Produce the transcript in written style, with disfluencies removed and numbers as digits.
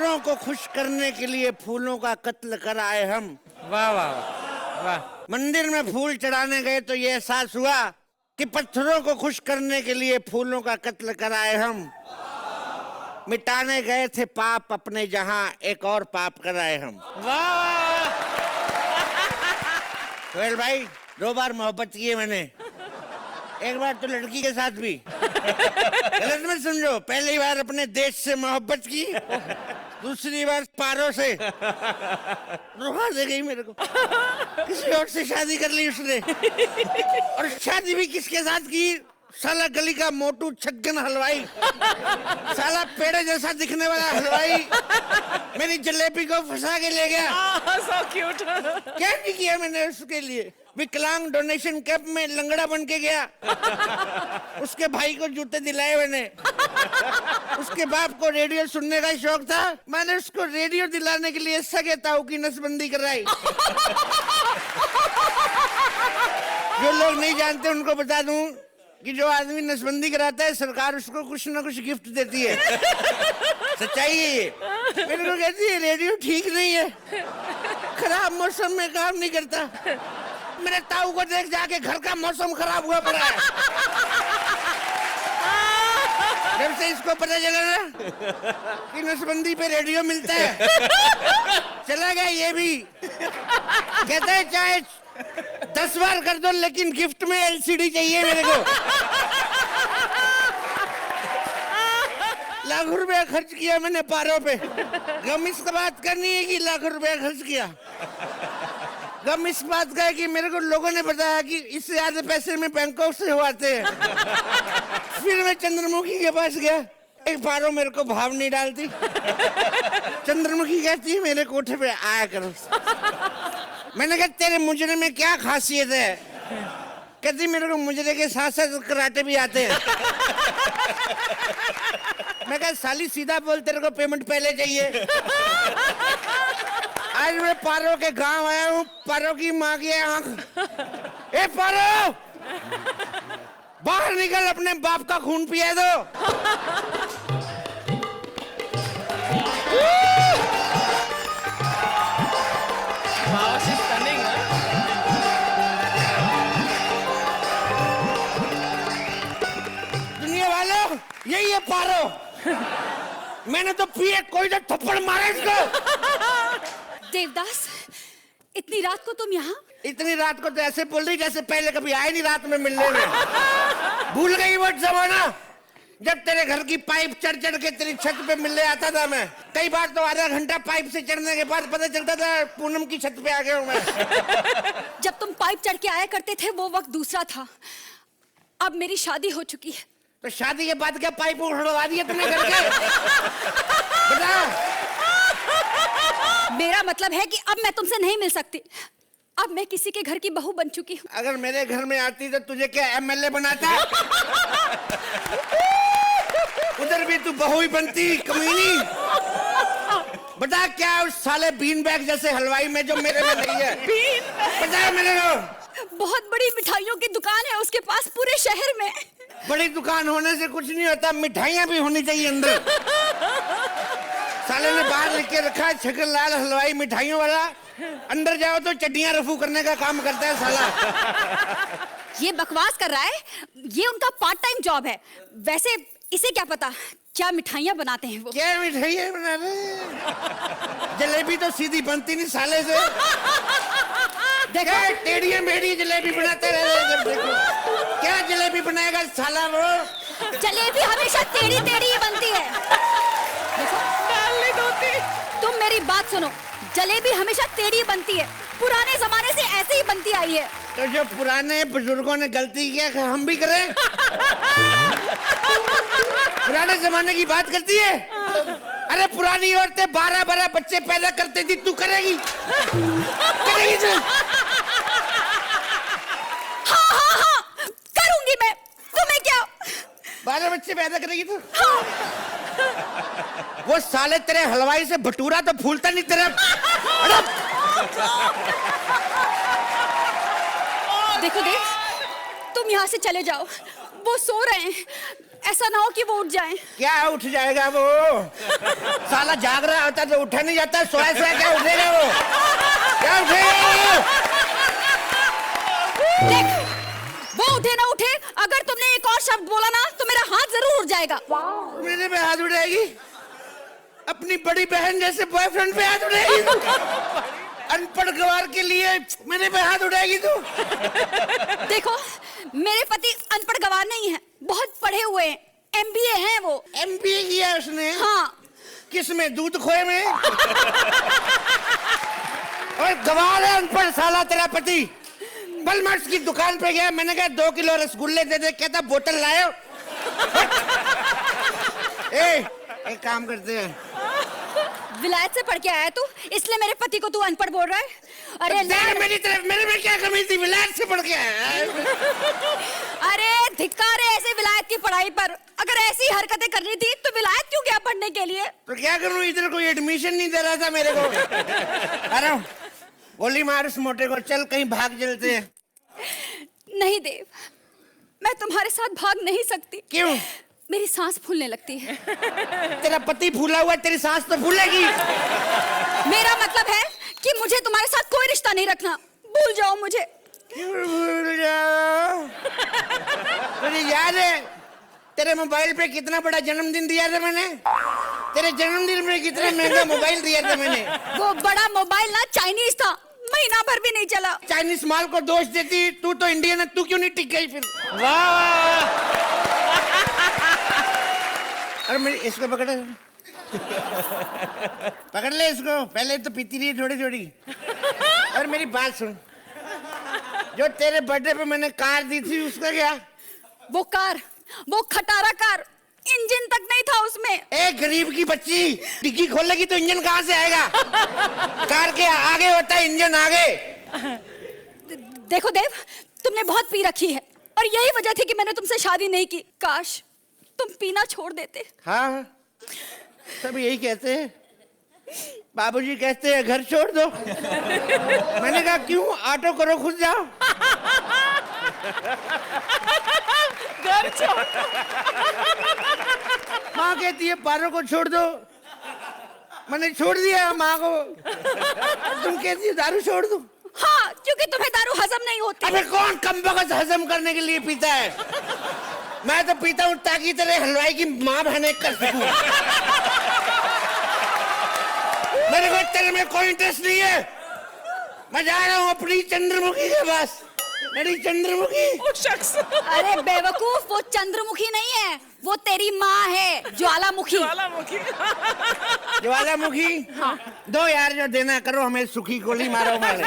पत्थरों को खुश करने के लिए फूलों का कत्ल कराए हम। वाह वाह वाह वाह। मंदिर में फूल चढ़ाने गए तो ये एहसास हुआ कि पत्थरों को खुश करने के लिए फूलों का कत्ल कराए हम। मिटाने गए थे पाप अपने जहां एक और पाप कराए हम। वाह। सोहेल भाई 2 बार मोहब्बत की है मैंने, एक बार तो लड़की के साथ भी। गलत मत समझो, पहली बार अपने देश से मोहब्बत की, दूसरी बार पारों से। रुला दे गई मेरे को, किसी और से शादी कर ली उसने। और शादी भी किसके साथ की? साला गली का मोटू छक्कन हलवाई, साला पेड़े जैसा दिखने वाला हलवाई मेरी जलेबी को फंसा के ले गया। So cute. क्या नहीं किया मैंने उसके लिए। विकलांग डोनेशन कैंप में लंगड़ा बन के गया, उसके भाई को जूते दिलाए मैंने। उसके बाप को रेडियो सुनने का शौक था, मैंने उसको रेडियो दिलाने के लिए सगे ताऊ की नसबंदी कराई। जो लोग नहीं जानते उनको बता दूं कि जो आदमी नसबंदी कराता है सरकार उसको कुछ ना कुछ गिफ्ट देती है। सच्चाई है ये। मेरे को कहती है रेडियो ठीक नहीं है, खराब मौसम में काम नहीं करता। मेरे ताऊ को देख जाके घर का मौसम खराब हुआ पड़ा है। जब से इसको पता चला ना कि नसबंदी पे रेडियो मिलता है, चला गया ये भी। कहता है चाहे 10 बार कर दो लेकिन गिफ्ट में एलसीडी चाहिए मेरे को। लाखों रुपया खर्च किया मैंने पारों पे। गम इस बात का नहीं है कि लाखों रुपया खर्च किया, गम इस बात का है कि मेरे को लोगों ने बताया कि इससे ज्यादा पैसे में बैंकॉक से हुआते हैं। फिर मैं चंद्रमुखी के पास गया, एक पारो मेरे को भाव नहीं डालती। चंद्रमुखी कहती है मेरे कोठे पे आया करो। मैंने कहा तेरे मुजरे में क्या खासियत है? कहती मेरे को मुजरे के साथ साथ कराटे भी आते हैं। मैं कहा साली सीधा बोल, तेरे को पेमेंट पहले चाहिए। आज मैं पारो के गांव आया हूँ, पारो की माँ की आंख। ए पारो, बाहर निकल, अपने बाप का खून पिया दो। Wow, she's stunning, huh? दुनिया वालों, यही है पारो। मैंने तो पिए, कोई तो थप्पड़ मारे इसको। देवदास, इतनी रात को तुम यहाँ? इतनी रात को तो ऐसे बोल रही जैसे पहले कभी आए नहीं रात में मिलने में। भूल गई वो जमाना जब तेरे घर की पाइप चढ़ चढ़ के तेरी छत पे मिलने आता था मैं। कई बार तो आधा घंटा पाइप से चढ़ने के बाद पता चलता था पूनम की छत पे आ गया हूँ मैं। जब तुम पाइप चढ़ के आया करते थे वो वक्त दूसरा था, अब मेरी शादी हो चुकी है। तो शादी के बाद क्या पाइप उड़वा दिया तुमने घर के? बता। मेरा मतलब है कि अब मैं तुमसे नहीं मिल सकती। अब मैं किसी के घर की बहू बन चुकी हूँ। अगर मेरे घर में आती तो तुझे क्या एमएलए बनाता? उधर भी तू बहू ही बनती कमीनी। बता क्या उस साले बीन बैग जैसे हलवाई में जो मेरे में नहीं है? बता मेरे को। बहुत बड़ी मिठाइयों की दुकान है उसके पास पूरे शहर में। बड़ी दुकान होने से कुछ नहीं होता, मिठाइयाँ भी होनी चाहिए अंदर। साले ने बाहर लिख के रखा है छगन लाल हलवाई मिठाइयों वाला, अंदर जाओ तो चड्डियां रफू करने का काम करता है साला। ये बकवास कर रहा है, ये उनका पार्ट टाइम जॉब है। वैसे इसे क्या पता क्या मिठाइयाँ बनाते हैं वो। क्या मिठाइयाँ बना रहे? जलेबी तो सीधी बनती नहीं साले से। देखो टेढ़ी मेढ़ी जलेबी बनाते रहे। देखो क्या जलेबी बनाएगा साला वो? जलेबी हमेशा टेढ़ी टेढ़ी ही बनती है। देखो तुम मेरी बात सुनो, जलेबी हमेशा टेढ़ी बनती है, पुराने जमाने से ऐसे ही बनती आई है। तो जो पुराने बुजुर्गों ने गलती किया हम भी करें? पुराने जमाने की बात करती है? अरे पुरानी औरतें 12-12 बच्चे पैदा करती थी, तू करेगी? करेगी तू? हाँ, करूंगी मैं। तुम्हें क्या? 12 बच्चे पैदा करेगी तू? वो साले तेरे हलवाई से भटूरा तो फूलता नहीं तेरा। देखो देख, तुम यहाँ से चले जाओ, वो सो रहे हैं। ऐसा ना हो कि वो उठ जाए। क्या उठ जाएगा वो? साला जाग रहा होता तो उठा नहीं जाता, सोया सोया क्या उठेगा वो? क्या उठेगा वो? देख, वो उठे ना उठे, अगर तुमने एक और शब्द बोला ना तो मेरा हाथ जरूर उठ जाएगा। मेरे पे हाथ उठाएगी? अपनी बड़ी बहन जैसे बॉयफ्रेंड पे हाथ उठाएगी तू? अनपढ़ गवार के लिए मेरे पे हाथ उठाएगी तू? देखो, मेरे पति अनपढ़ गवार नहीं है, बहुत पढ़े हुए हैं, MBA हैं वो। MBA किया उसने? हाँ। किस में? दूध खोए में? और गवार है अनपढ़ साला तेरा पति। बलमर्स की दुकान पे गया, मैंने कहा 2 किलो रसगुल्ले दे दे, कहता बोतल लायो। एक काम करते हैं, विलायत से पढ़ के आया तू, इसलिए मेरे पति को तू अनपढ़ बोल रहा है? अरे मेरी तरफ, मेरे में क्या कमी थी? विलायत से पढ़ के आया। अरे धिक्कार है ऐसे विलायत की पढ़ाई पर। अगर ऐसी हरकतें करनी थी तो विलायत क्यों गया पढ़ने के लिए? तो क्या करूं, इधर कोई एडमिशन नहीं दे रहा था मेरे को। अरे गोली मार उस मोटे को, चल कहीं भाग चलते हैं। नहीं देव, मैं तुम्हारे साथ भाग नहीं सकती। क्यों? मेरी सांस फूलने लगती है। तेरा पति फूला हुआ, तेरी सांस तो फूलेगी। मेरा मतलब है कि मुझे तुम्हारे साथ कोई रिश्ता नहीं रखना, भूल जाओ मुझे। क्यों भूल जाओ? तुझे याद है तेरे मोबाइल पे कितना बड़ा जन्मदिन दिया था मैंने? तेरे जन्मदिन में कितना महंगा मोबाइल दिया था मैंने? वो बड़ा मोबाइल ना चाइनीज था, महीना भर भी नहीं चला। चाइनीज माल को दोष देती, तू तो इंडियन है, तू क्यों नहीं टिक गई फिर? वाह। अरे मेरी इसको पकड़, पकड़ ले इसको। पहले तो पीती रही थोड़ी थोड़ी। और मेरी बात सुन, जो तेरे बर्थडे पे मैंने कार दी थी उसका क्या? वो कार, वो खटारा कार, इंजन तक नहीं था उसमें। एक गरीब की बच्ची डिग्गी खोलेगी तो इंजन कहाँ से आएगा? कार के आगे होता है इंजन, आगे। देखो देव, तुमने बहुत पी रखी है और यही वजह थी कि मैंने तुमसे शादी नहीं की। काश तुम पीना छोड़ देते। हाँ, सब यही कहते हैं, बाबूजी कहते हैं घर छोड़ दो। मैंने कहा क्यों, ऑटो करो, खुद जाओ। घर छोड़। माँ कहती है पारो को छोड़ दो, मैंने छोड़ दिया माँ को। तुम कहती है दारू छोड़ दो। हाँ, क्योंकि तुम्हें दारू हजम नहीं होती। अबे कौन कमबख्त हजम करने के लिए पीता है? मैं तो पीता हूँ ताकि तेरे हलवाई की माँ बहने कर सकूं। मेरे को तेरे में कोई इंटरेस्ट नहीं है। मैं जा रहा हूँ अपनी चंद्रमुखी के पास। मेरी चंद्रमुखी। वो शख्स। अरे बेवकूफ, वो चंद्रमुखी नहीं है, वो तेरी माँ है, ज्वालामुखी। ज्वालामुखी। ज्वालामुखी। हाँ। दो यार, जो देना करो, हमें सुखी गोली मारो मारे।